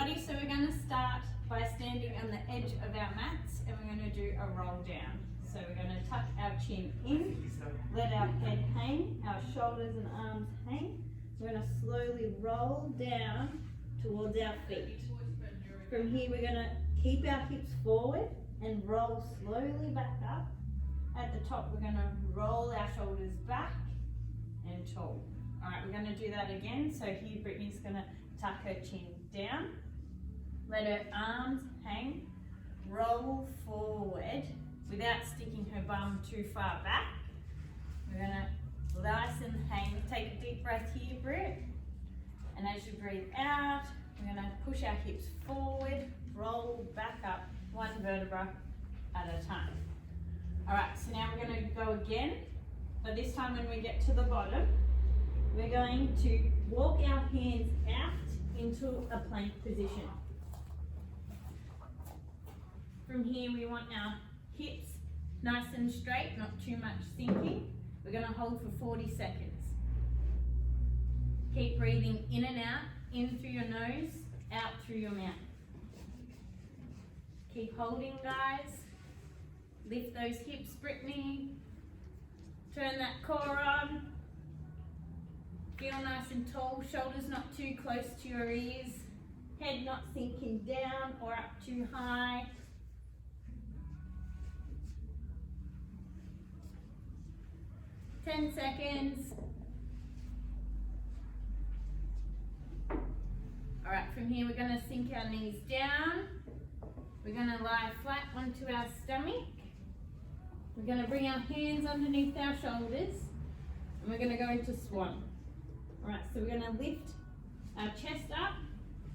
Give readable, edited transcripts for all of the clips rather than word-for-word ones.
everybody. So we're going to start by standing on the edge of our mats and we're going to do a roll down. So we're going to tuck our chin in, let our head hang, our shoulders and arms hang. We're going to slowly roll down towards our feet. From here we're going to keep our hips forward and roll slowly back up. At the top we're going to roll our shoulders back and tall. Alright, we're going to do that again. So here Brittany's going to tuck her chin down, let her arms hang, roll forward without sticking her bum too far back. We're going to nice and hang. Take a deep breath here, Britt. And as you breathe out, we're going to push our hips forward, roll back up, one vertebra at a time. Alright, so now we're going to go again, but this time when we get to the bottom, we're going to walk our hands out into a plank position. From here we want our hips nice and straight, not too much sinking. We're going to hold for 40 seconds. Keep breathing in and out, in through your nose, out through your mouth. Keep holding, guys. Lift those hips, Brittany. Turn that core on. Feel nice and tall, shoulders not too close to your ears. Head not sinking down or up too high. Ten seconds. Alright, from here we're going to sink our knees down. We're going to lie flat onto our stomach. We're going to bring our hands underneath our shoulders and we're going to go into swan. Alright, so we're going to lift our chest up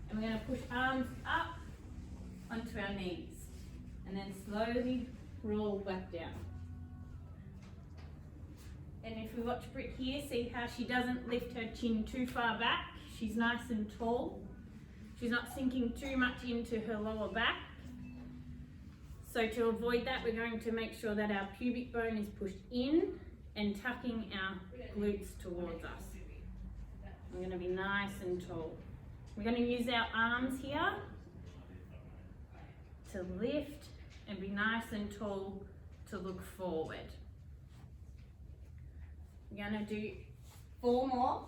and we're going to push arms up onto our knees and then slowly roll back down. And if we watch Britt here, see how she doesn't lift her chin too far back. She's nice and tall. She's not sinking too much into her lower back. So to avoid that, we're going to make sure that our pubic bone is pushed in and tucking our glutes towards us. We're going to be nice and tall. We're going to use our arms here to lift and be nice and tall to look forward. We're going to do 4 more.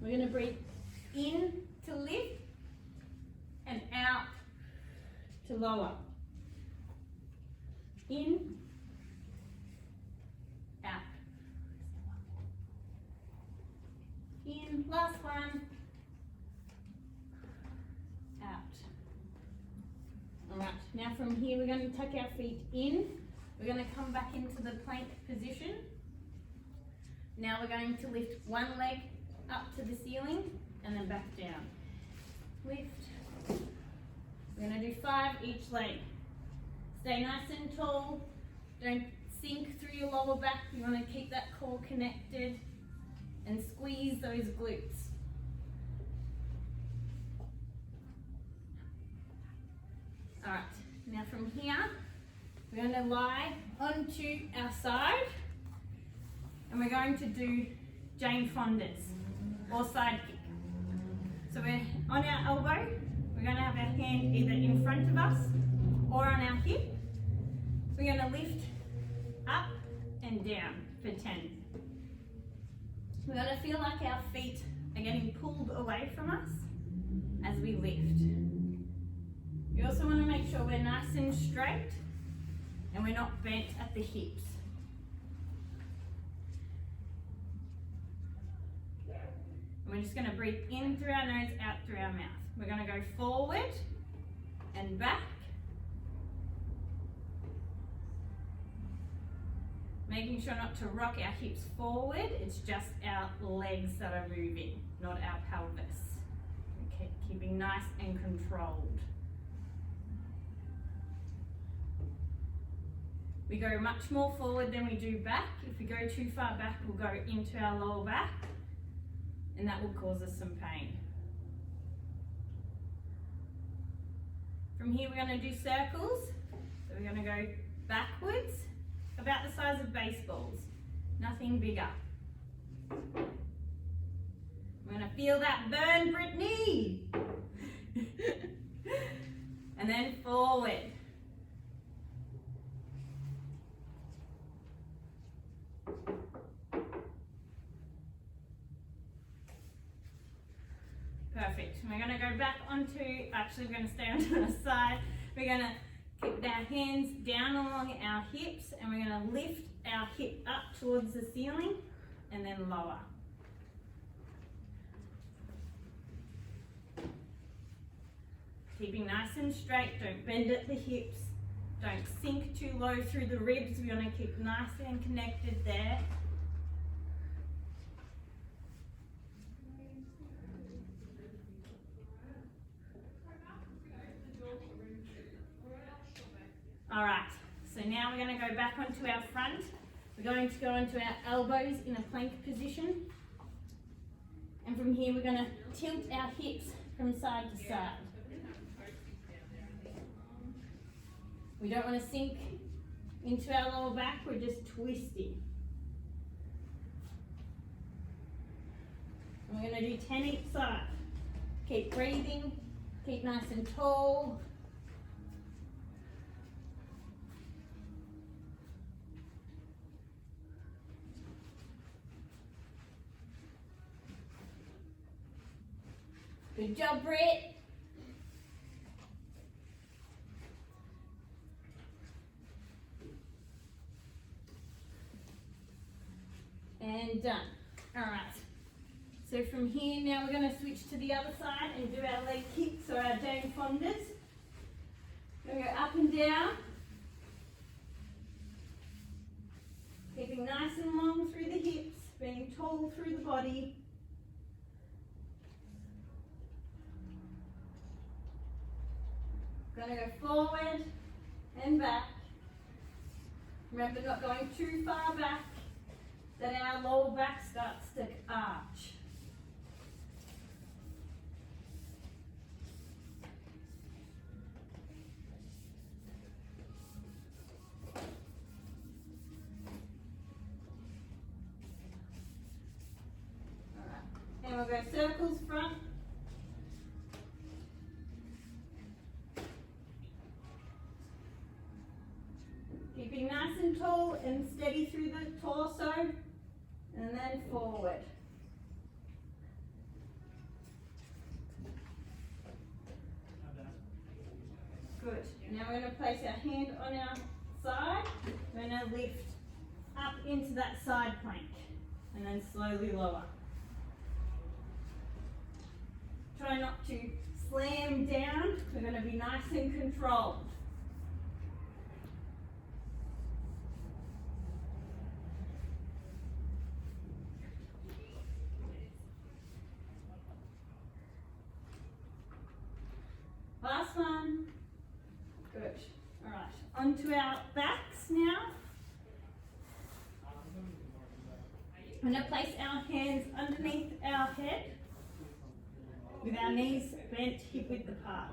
We're going to breathe in to lift and out to lower. In, out. In, last one. Out. Alright, now from here we're going to tuck our feet in. We're going to come back into the plank position. Now we're going to lift one leg up to the ceiling and then back down. Lift. We're going to do 5 each leg. Stay nice and tall. Don't sink through your lower back. You want to keep that core connected and squeeze those glutes. Alright, now from here, we're going to lie onto our side and we're going to do Jane Fonda's or side kick. So we're on our elbow, we're going to have our hand either in front of us or on our hip. We're going to lift up and down for 10. We're going to feel like our feet are getting pulled away from us as we lift. You also want to make sure we're nice and straight and we're not bent at the hips. And we're just going to breathe in through our nose, out through our mouth. We're going to go forward and back. Making sure not to rock our hips forward, it's just our legs that are moving, not our pelvis. Okay, keeping nice and controlled. We go much more forward than we do back. If we go too far back, we'll go into our lower back, and that will cause us some pain. From here, we're going to do circles. So we're going to go backwards, about the size of baseballs. Nothing bigger. We're gonna feel that burn, Brittany. And then forward. Perfect. We're going to go back onto, actually we're going to stay onto the side. We're going to keep our hands down along our hips and we're going to lift our hip up towards the ceiling and then lower. Keeping nice and straight, don't bend at the hips, don't sink too low through the ribs. We're going to keep nice and connected there. All right, so now we're going to go back onto our front. We're going to go onto our elbows in a plank position. And from here, we're going to tilt our hips from side to side. We don't want to sink into our lower back, we're just twisting. And we're going to do 10 each side. Keep breathing, keep nice and tall. Good job, Britt. And done. All right. So from here, now we're going to switch to the other side and do our leg kicks or our Jane Fondas. We're going to go up and down. Keeping nice and long through the hips, being tall through the body. Going to go forward and back. Remember, not going too far back that our lower back starts to arch. All right. And we'll go circles front. Keeping nice and tall and steady through the torso, and then forward. Good. Now we're going to place our hand on our side. We're going to lift up into that side plank, and then slowly lower. Try not to slam down. We're going to be nice and controlled. Last one. Good. All right. Onto our backs now. I'm going to place our hands underneath our head with our knees bent hip width apart.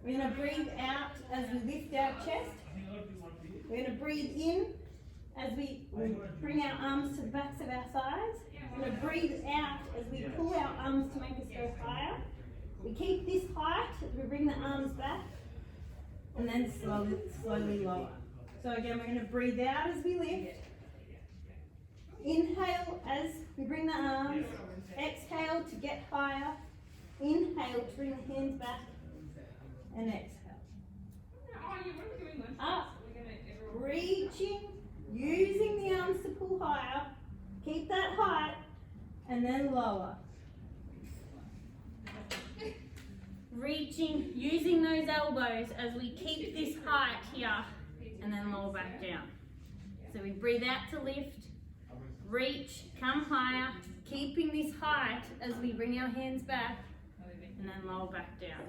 We're going to breathe out as we lift our chest. We're going to breathe in as we bring our arms to the backs of our thighs. We're going to breathe out as we pull our arms to make us go higher. We keep this height as we bring the arms back and then slowly lower. So again, we're going to breathe out as we lift. Inhale as we bring the arms. Exhale to get higher. Inhale to bring the hands back. And exhale. Up. Reaching. Using the arms to pull higher. Keep that height. And then lower. Reaching, using those elbows as we keep this height here and then lower back down. So we breathe out to lift, reach, come higher, keeping this height as we bring our hands back and then lower back down.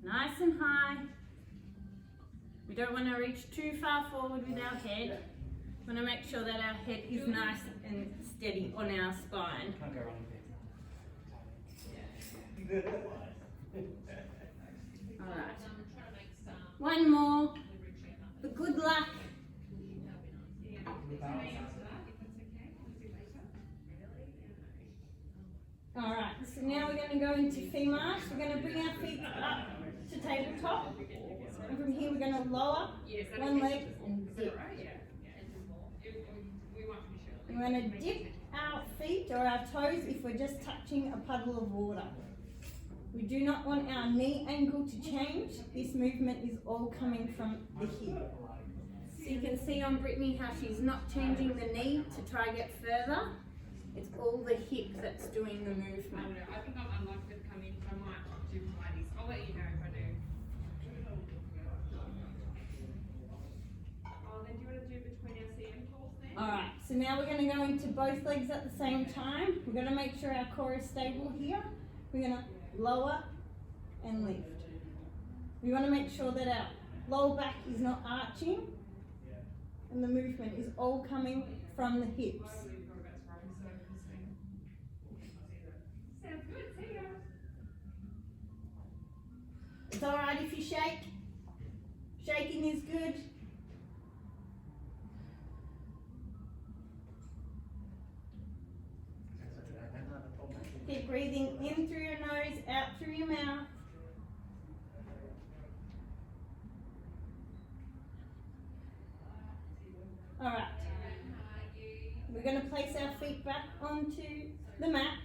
Nice and high. We don't want to reach too far forward with our head. We want to make sure that our head is nice and steady on our spine. Alright. One more. For good luck, so now we're going to go into feet march. We're going to bring our feet up to tabletop. And from here we're going to lower one leg and dip. We're going to dip our feet or our toes if we're just touching a puddle of water. We do not want our knee angle to change. This movement is all coming from the hip. So you can see on Brittany how she's not changing the knee to try get further. It's all the hip that's doing the movement. I think I'm unlikely to come in, so I might do Pilates. I'll let you know if I do. Oh, then do you want to do between our CM calls then? Alright, so now we're going to go into both legs at the same time. We're going to make sure our core is stable here. We're going to lower and lift. We want to make sure that our lower back is not arching and the movement is all coming from the hips. Sounds good, see ya. It's alright if you shake. Shaking is good. Keep breathing in through your nose, out through your mouth. Alright. We're going to place our feet back onto the mat.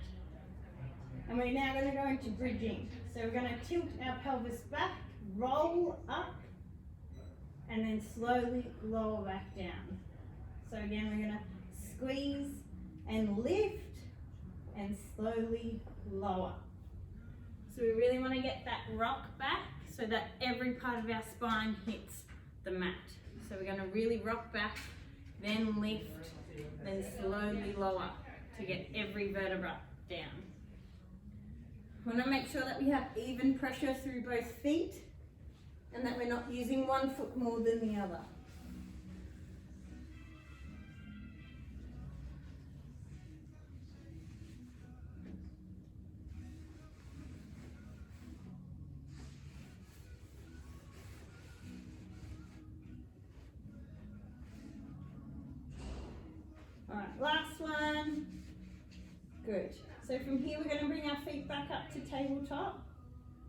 And we're now going to go into bridging. So we're going to tilt our pelvis back, roll up, and then slowly lower back down. So again, we're going to squeeze and lift and slowly lower. So we really want to get that rock back so that every part of our spine hits the mat. So we're going to really rock back, then lift, then slowly lower to get every vertebra down. We want to make sure that we have even pressure through both feet and that we're not using one foot more than the other. Alright, last one. Good. So from here we're going to bring our feet back up to tabletop.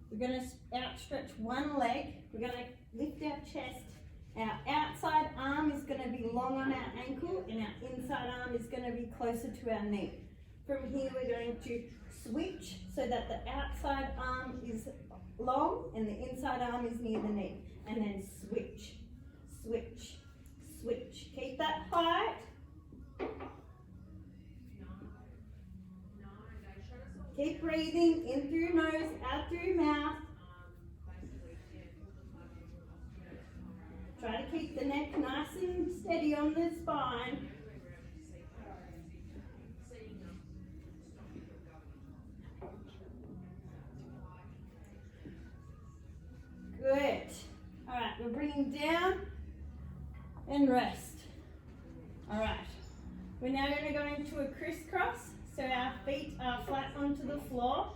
We're going to outstretch one leg. We're going to lift our chest. Our outside arm is going to be long on our ankle and our inside arm is going to be closer to our knee. From here we're going to switch so that the outside arm is long and the inside arm is near the knee. And then switch, switch, switch. Keep that height. Keep breathing in through your nose, out through your mouth. Try to keep the neck nice and steady on the spine. Good. All right, we're bringing down and rest. All right, we're now going to go into a crisscross. So our feet are flat onto the floor,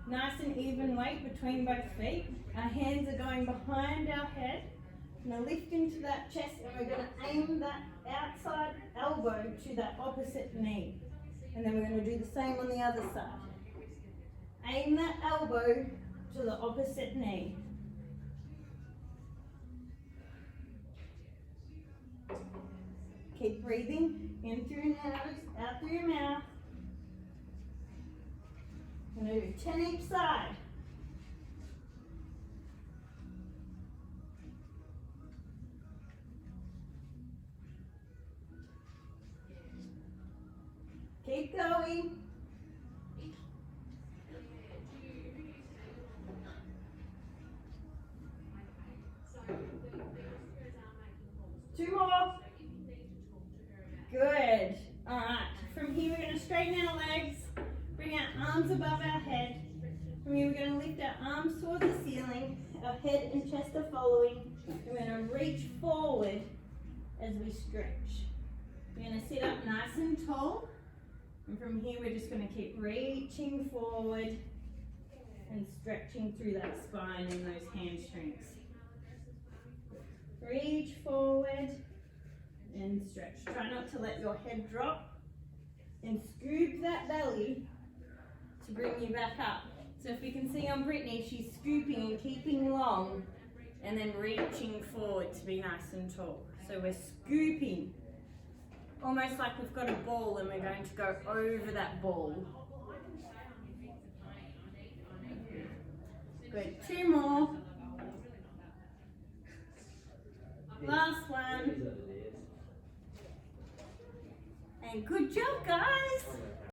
nice and even weight between both feet. Our hands are going behind our head. We're going to lift into that chest and we're going to aim that outside elbow to that opposite knee. And then we're going to do the same on the other side. Aim that elbow to the opposite knee. Keep breathing in through your nose, out through your mouth. We're going to do 10 each side. Keep going. Two more. Good. All right. From here, we're going to straighten our legs. Bring our arms above our head. From here, we're going to lift our arms towards the ceiling. Our head and chest are following. We're going to reach forward as we stretch. We're going to sit up nice and tall. And from here, we're just going to keep reaching forward and stretching through that spine and those hamstrings. Reach forward and stretch. Try not to let your head drop and scoop that belly to bring you back up. So if we can see on Brittany, she's scooping and keeping long and then reaching forward to be nice and tall. So we're scooping, almost like we've got a ball and we're going to go over that ball. Good, 2 more. Last one. And good job, guys.